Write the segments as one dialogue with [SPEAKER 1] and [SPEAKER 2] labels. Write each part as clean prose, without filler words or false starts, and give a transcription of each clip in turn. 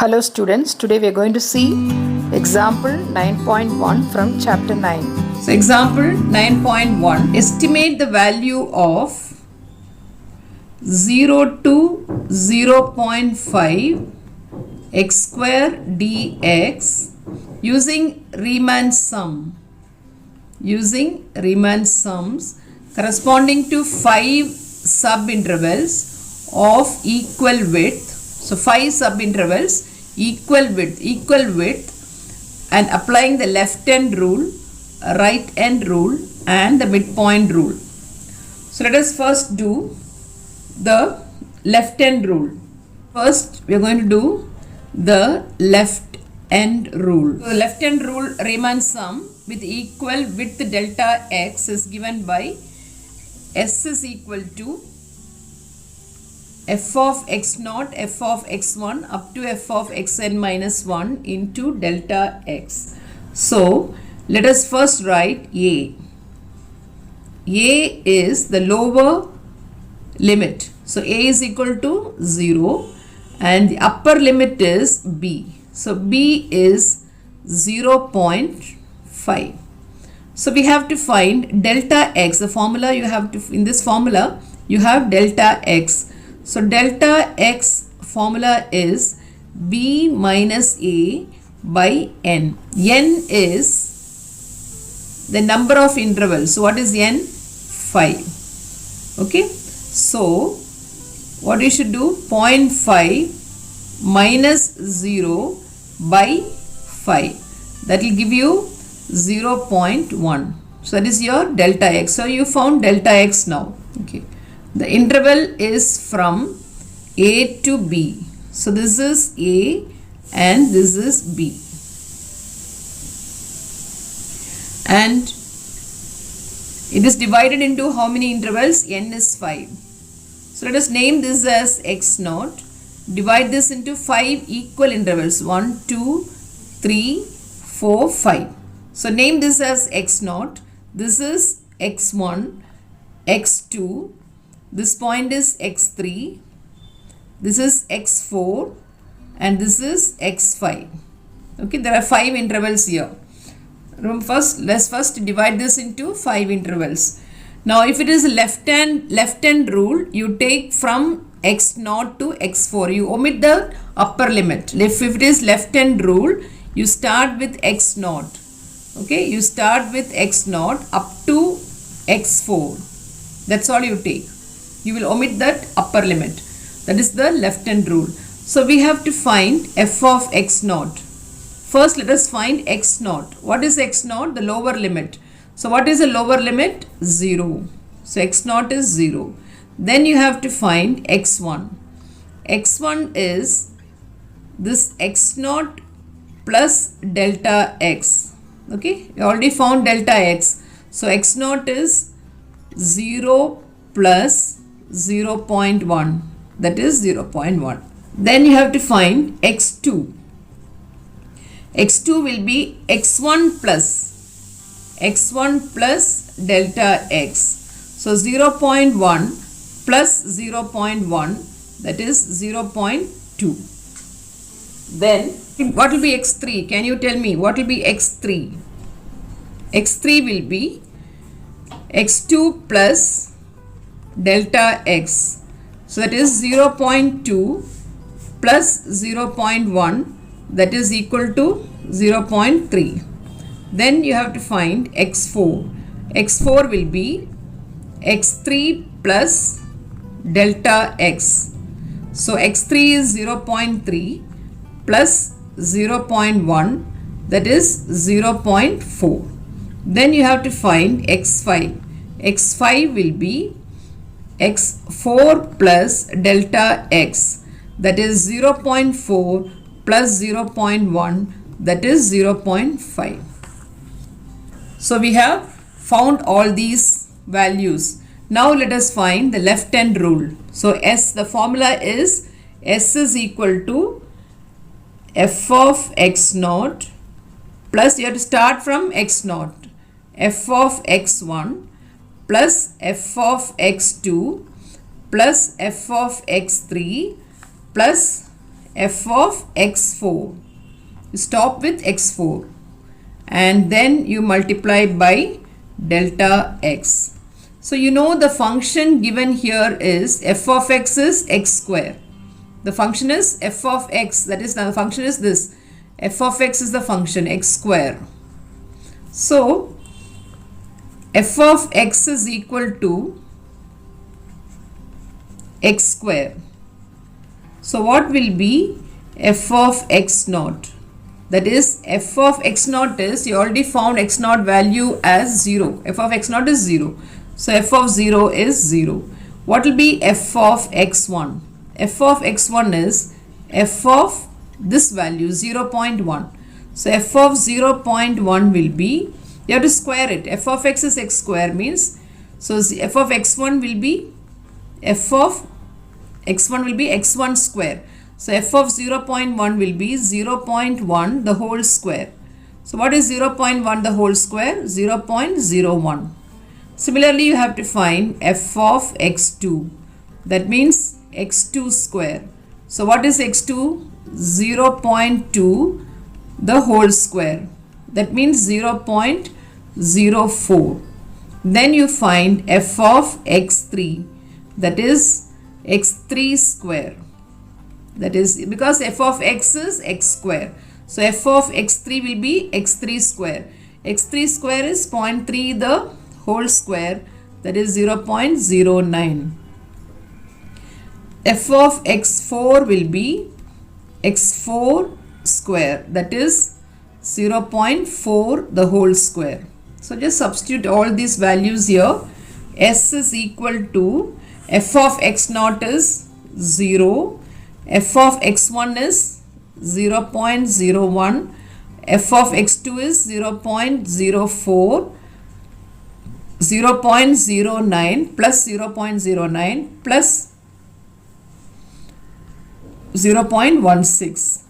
[SPEAKER 1] Hello students, today we are going to see example 9.1 from chapter 9.
[SPEAKER 2] So example 9.1, estimate the value of 0 to 0.5 x square dx using Riemann sum. Using Riemann sums corresponding to 5 subintervals of equal width. So 5 subintervals equal width and applying the left hand rule, right hand rule and the midpoint rule. So let us first do the left hand rule. First we are going to do the left hand rule. So the left hand rule, Riemann sum with equal width delta x is given by S is equal to f of x naught, f of x1 up to f of xn minus 1 into delta x. So let us first write a. A is the lower limit. So a is equal to 0 and the upper limit is b. So b is 0.5. So we have to find delta x. The formula you have to, in this formula you have delta x. So delta x formula is b minus a by n. N is the number of intervals. So what is n? 5. Okay. So what you should do? 0.5 minus 0 by 5. That will give you 0.1. So that is your delta x. So you found delta x now. Okay. The interval is from a to b. So this is a and this is b. And it is divided into how many intervals? N is 5. So let us name this as x naught. Divide this into 5 equal intervals. 1, 2, 3, 4, 5. So name this as x naught. This is x1, x2. This point is x3. This is x4 and this is x5. Okay, there are 5 intervals here. Let's first divide this into 5 intervals. Now if it is left hand rule, you take from x0 to x4. You omit the upper limit. If it is left hand rule, you start with x0. Okay, you start with x0 up to x4. That's all you take. You will omit that upper limit. That is the left hand rule. So we have to find f of x0. First let us find x0. What is x0? The lower limit. So what is the lower limit? 0. So x0 is 0. Then you have to find x1. x1 is this x0 plus delta x. Okay, you already found delta x. So x0 is 0 plus 0.1, that is 0.1. Then you have to find x2. x2 will be x1 plus delta x. So 0.1 plus 0.1, that is 0.2. Then what will be x3? Can you tell me what will be x3? x3 will be x2 plus delta x. So that is 0.2 plus 0.1, that is equal to 0.3. Then you have to find x4. x4 will be x3 plus delta x. So x3 is 0.3 plus 0.1, that is 0.4. Then you have to find x5. x5 will be x4 plus delta x, that is 0.4 plus 0.1, that is 0.5. So we have found all these values. Now let us find the left hand rule. So S, the formula is S is equal to f of x naught plus, you have to start from x naught, f of x1 plus f of x2 plus f of x3 plus f of x4. You stop with x4 and then you multiply by delta x. So you know the function given here is f of x is x square. The function is f of x, that is, now the function is this. F of x is the function x square. So f of x is equal to x square. So what will be f of x naught? That is, f of x naught is, you already found x naught value as 0. F of x naught is 0. So f of 0 is 0. What will be f of x1? F of x1 is f of this value 0.1. So f of 0.1 will be, you have to square it. F of x is x square means, so f of x1 will be, f of x1 will be x1 square. So f of 0.1 will be 0.1 the whole square. So what is 0.1 the whole square? 0.01. Similarly, you have to find f of x2. That means x2 square. So what is x2? 0.2 the whole square. That means 0.04. Then you find f of x3. That is x3 square. That is because f of x is x square. So f of x3 will be x3 square. x3 square is 0.3 the whole square, that is 0.09. F of x4 will be x4 square, that is 0.4 the whole square. So just substitute all these values here. S is equal to f of x naught is 0, f of x1 is 0.01, f of x2 is 0.04, 0.09 plus 0.09 plus 0.16,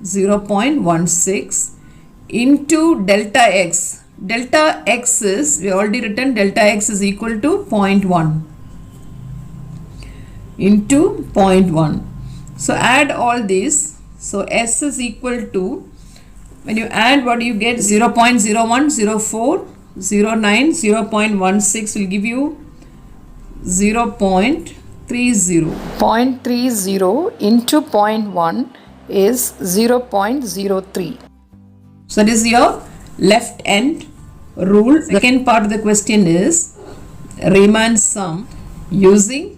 [SPEAKER 2] 0.16 into delta x. Delta x is, we already written delta x is equal to 0.1 into 0.1. So add all these. So s is equal to, when you add, what do you get? 0.01, 04, 09, 0.16 will give you 0.30.
[SPEAKER 1] 0.30 into 0.1 is 0.03.
[SPEAKER 2] So that is your left hand rule. Second part of the question is Riemann's sum using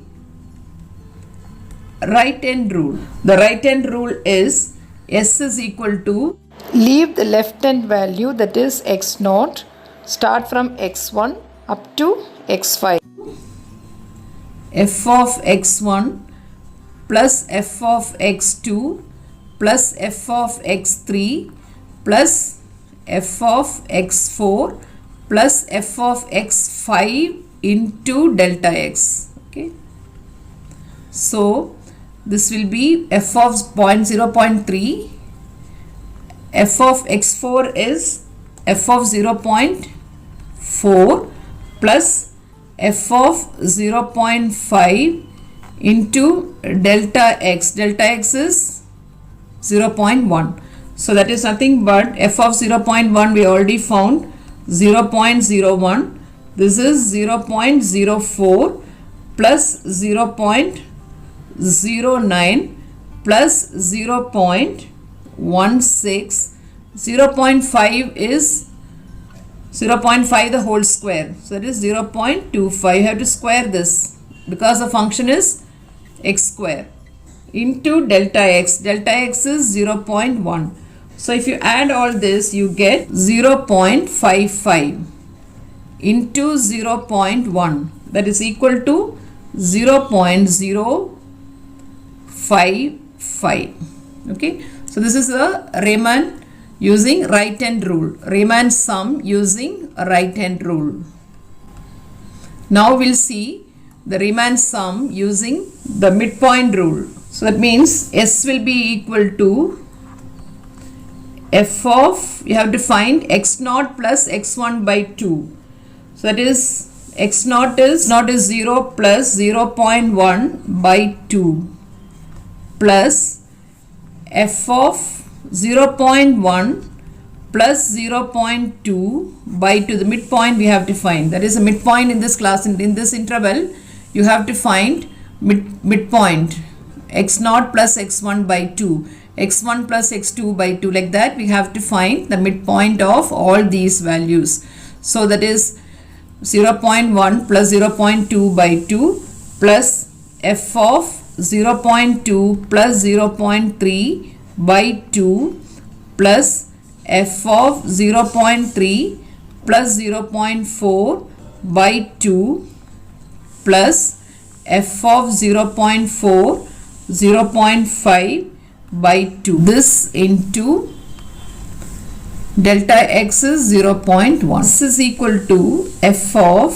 [SPEAKER 2] right hand rule. The right hand rule is s is equal to,
[SPEAKER 1] Leave the left hand value, that is x naught, start from x1 up to x5.
[SPEAKER 2] f of x1 plus f of x2 plus f of x3 plus f of x4 plus f of x5 into delta x. Okay. So this will be f of 0.3. F of x4 is f of 0.4 plus f of 0.5 into delta x. Delta x is 0.1. So that is nothing but f of 0.1 we already found, 0.01. This is 0.04 plus 0.09 plus 0.16. 0.5 is 0.5 the whole square. So that is 0.25. You have to square this because the function is x square into delta x. Delta x is 0.1. So if you add all this, you get 0.55 into 0.1, that is equal to 0.055. Okay. So this is a Riemann using right hand rule. Riemann sum using right hand rule. Now we'll see the Riemann sum using the midpoint rule. So that means S will be equal to f of, you have to find x naught plus x1 by 2. So that is x naught is 0 plus 0.1 by 2 plus f of 0.1 plus 0.2 by 2. The midpoint we have to find. That is a midpoint in this class. In this interval, you have to find midpoint x0 plus x1 by 2. x1 plus x2 by 2. Like that, we have to find the midpoint of all these values. So that is 0.1 plus 0.2 by 2 plus f of 0.2 plus 0.3 by 2 plus f of 0.3 plus 0.4 by 2 plus f of 0.4 0.5 by 2. This into delta x is 0.1. This is equal to f of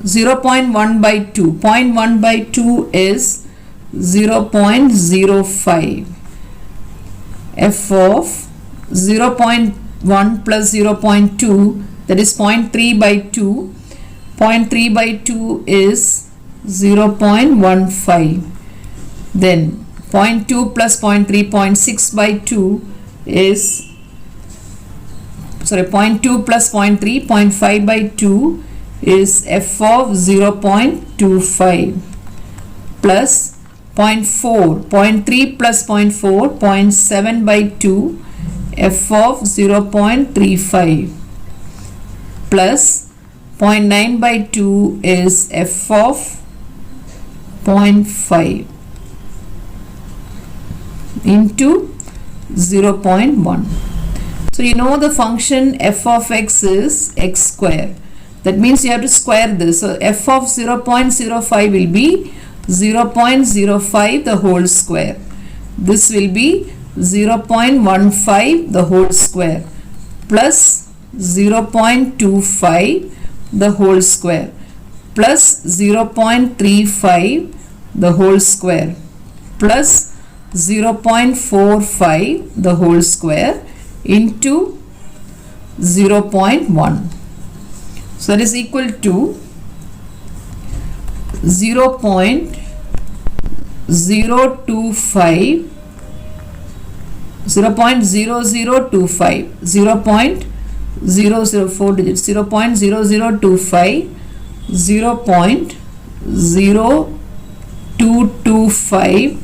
[SPEAKER 2] 0.1 by 2. 0.1 by 2 is 0.05. f of 0.1 plus 0.2, that is 0.3 by 2. 0.3 by 2 is 0.15. Then 0.2 plus 0.3, 0.6 by 2 is 0.2 plus 0.3, 0.5 by 2 is f of 0.25 plus 0.4, 0.3 plus 0.4, 0.7 by 2, f of 0.35 plus 0.9 by 2 is f of 0.5 into 0.1. So you know the function f of x is x square. That means you have to square this. So f of 0.05 will be 0.05 the whole square. This will be 0.15 the whole square plus 0.25 the whole square plus 0.35 the whole square plus 0.45 the whole square into 0.1. So that is equal to 0.025 0.0025 0.004 digits 0.0025 0.0225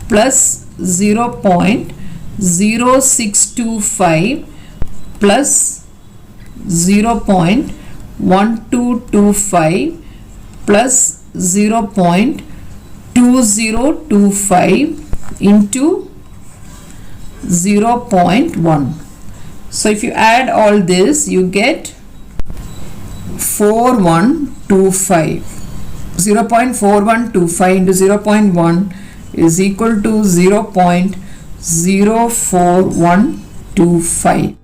[SPEAKER 2] plus 0.0625 plus 0.1225 plus 0.2025 into 0.1. So if you add all this, you get 4125. 0.4125 into 0.1 is equal to 0.04125.